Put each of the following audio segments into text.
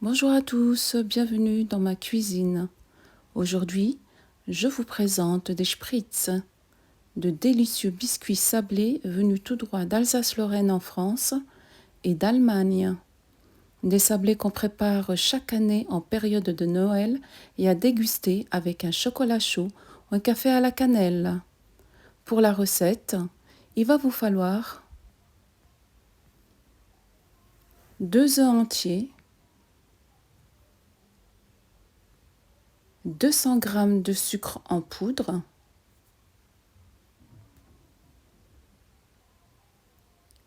Bonjour à tous, bienvenue dans ma cuisine. Aujourd'hui, je vous présente des spritz, de délicieux biscuits sablés venus tout droit d'Alsace-Lorraine en France et d'Allemagne. Des sablés qu'on prépare chaque année en période de Noël et à déguster avec un chocolat chaud ou un café à la cannelle. Pour la recette, il va vous falloir 2 œufs entiers, 200 g de sucre en poudre,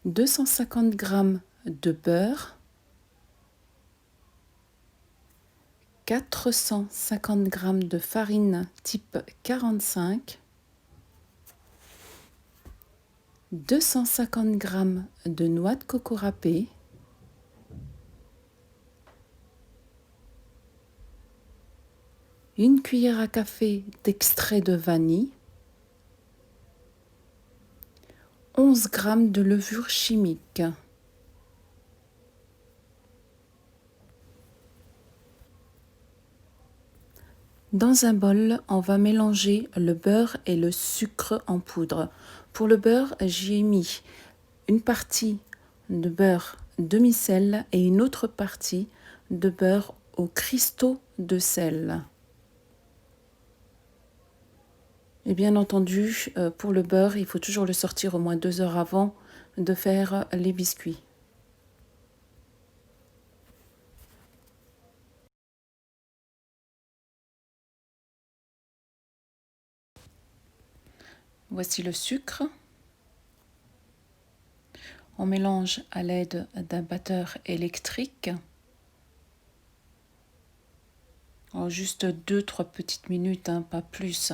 250 g de beurre, 450 g de farine type 45, 250 g de noix de coco râpée, une cuillère à café d'extrait de vanille, 11 g de levure chimique. Dans un bol, on va mélanger le beurre et le sucre en poudre. Pour le beurre, j'y ai mis une partie de beurre demi-sel et une autre partie de beurre aux cristaux de sel. Et bien entendu, pour le beurre, il faut toujours le sortir au moins 2 heures avant de faire les biscuits. Voici le sucre. On mélange à l'aide d'un batteur électrique. En juste 2-3 petites minutes, hein, pas plus.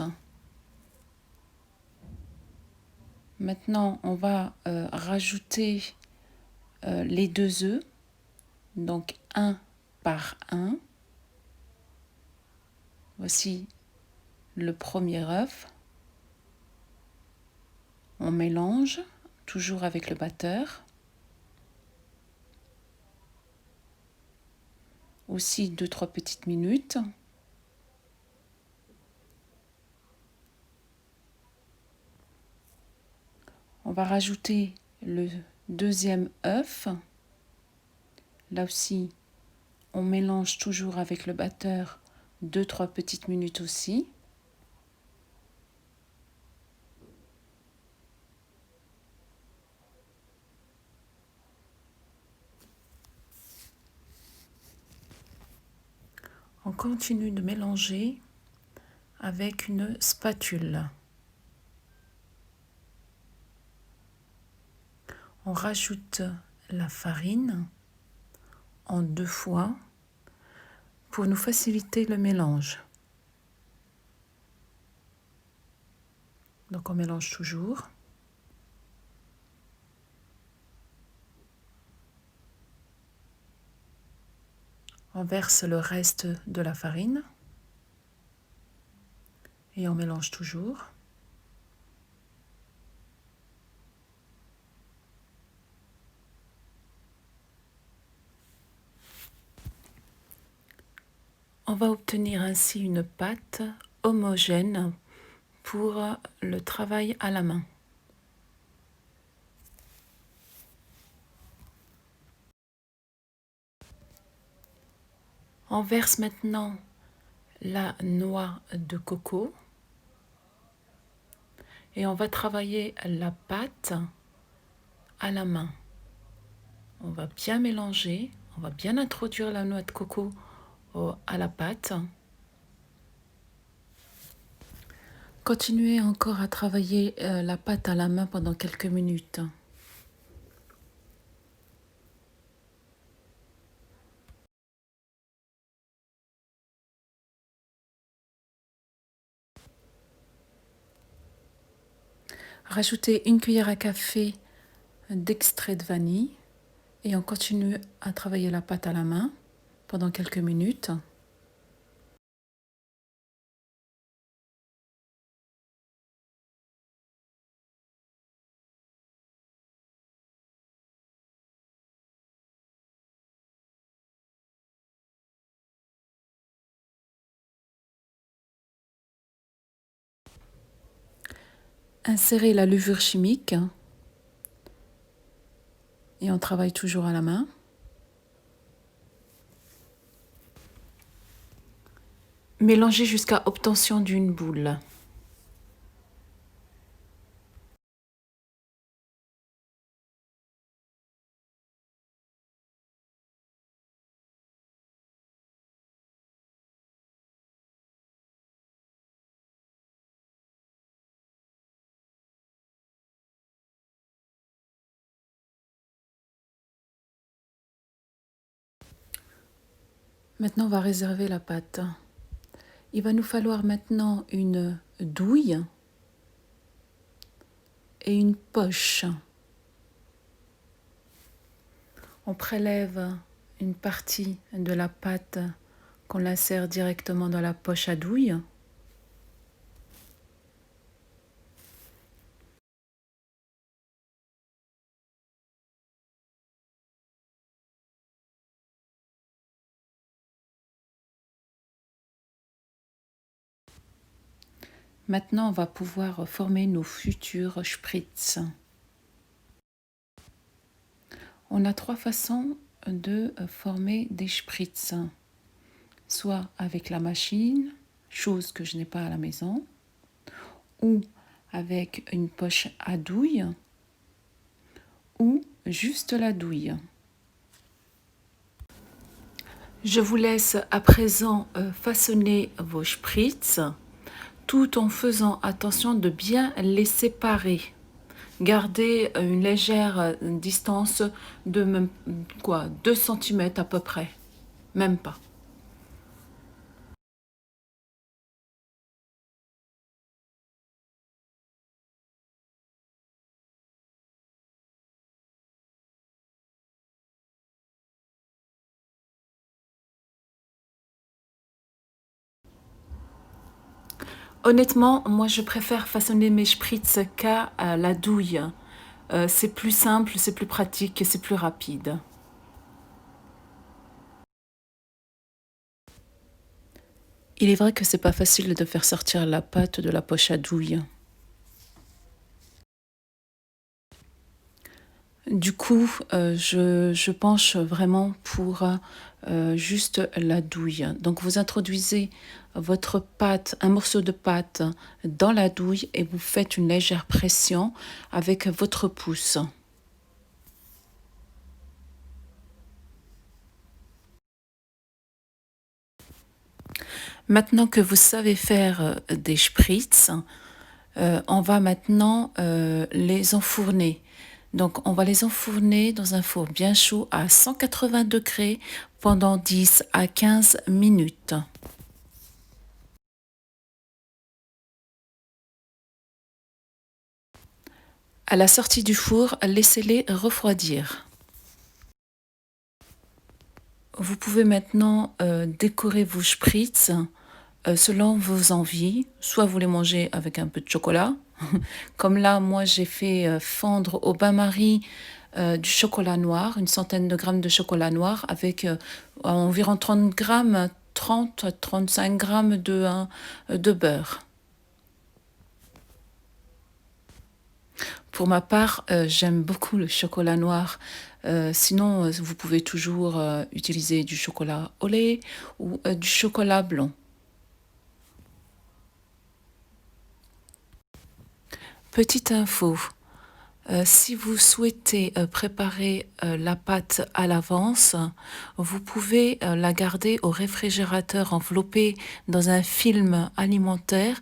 Maintenant, on va rajouter les 2 œufs, donc un par un. Voici le premier œuf. On mélange, toujours avec le batteur. Aussi 2-3 petites minutes. On va rajouter le deuxième œuf. Là aussi, on mélange toujours avec le batteur 2-3 petites minutes aussi. On continue de mélanger avec une spatule. On rajoute la farine en 2 fois pour nous faciliter le mélange. Donc on mélange toujours. On verse le reste de la farine et on mélange toujours. On va obtenir ainsi une pâte homogène pour le travail à la main. On verse maintenant la noix de coco et on va travailler la pâte à la main. On va bien mélanger, on va bien introduire la noix de coco à la pâte. Continuez encore à travailler la pâte à la main pendant quelques minutes. Rajoutez une cuillère à café d'extrait de vanille et on continue à travailler la pâte à la main pendant quelques minutes. Insérez la levure chimique et on travaille toujours à la main. Mélangez jusqu'à obtention d'une boule. Maintenant, on va réserver la pâte. Il va nous falloir maintenant une douille et une poche. On prélève une partie de la pâte qu'on l'insère directement dans la poche à douille. Maintenant, on va pouvoir former nos futurs spritz. On a 3 façons de former des spritz. Soit avec la machine, chose que je n'ai pas à la maison, ou avec une poche à douille, ou juste la douille. Je vous laisse à présent façonner vos spritz, tout en faisant attention de bien les séparer. Gardez une légère distance de même, 2 cm à peu près, même pas. Honnêtement, moi je préfère façonner mes spritz qu'à la douille. C'est plus simple, c'est plus pratique et c'est plus rapide. Il est vrai que c'est pas facile de faire sortir la pâte de la poche à douille. Du coup, je penche vraiment pour juste la douille. Donc vous introduisez votre pâte, un morceau de pâte dans la douille et vous faites une légère pression avec votre pouce. Maintenant que vous savez faire des spritz, on va maintenant les enfourner. Donc on va les enfourner dans un four bien chaud à 180 degrés pendant 10 à 15 minutes. À la sortie du four, laissez-les refroidir. Vous pouvez maintenant décorer vos spritz selon vos envies. Soit vous les mangez avec un peu de chocolat, comme là, moi j'ai fait fondre au bain-marie du chocolat noir, une centaine de grammes de chocolat noir avec environ 30 grammes, 30 à 35 grammes de beurre. Pour ma part, j'aime beaucoup le chocolat noir. Sinon, vous pouvez toujours utiliser du chocolat au lait ou du chocolat blanc. Petite info, si vous souhaitez préparer la pâte à l'avance, vous pouvez la garder au réfrigérateur enveloppée dans un film alimentaire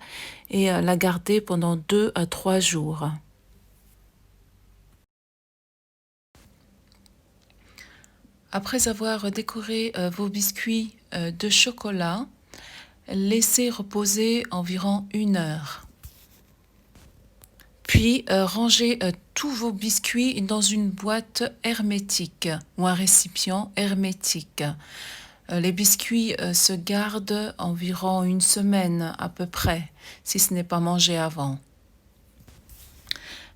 et la garder pendant 2 à 3 jours. Après avoir décoré vos biscuits de chocolat, laissez reposer environ 1 heure. Puis rangez tous vos biscuits dans une boîte hermétique ou un récipient hermétique. Les biscuits se gardent environ 1 semaine à peu près, si ce n'est pas mangé avant.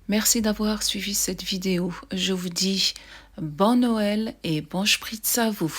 Merci d'avoir suivi cette vidéo. Je vous dis bon Noël et bon spritz à vous.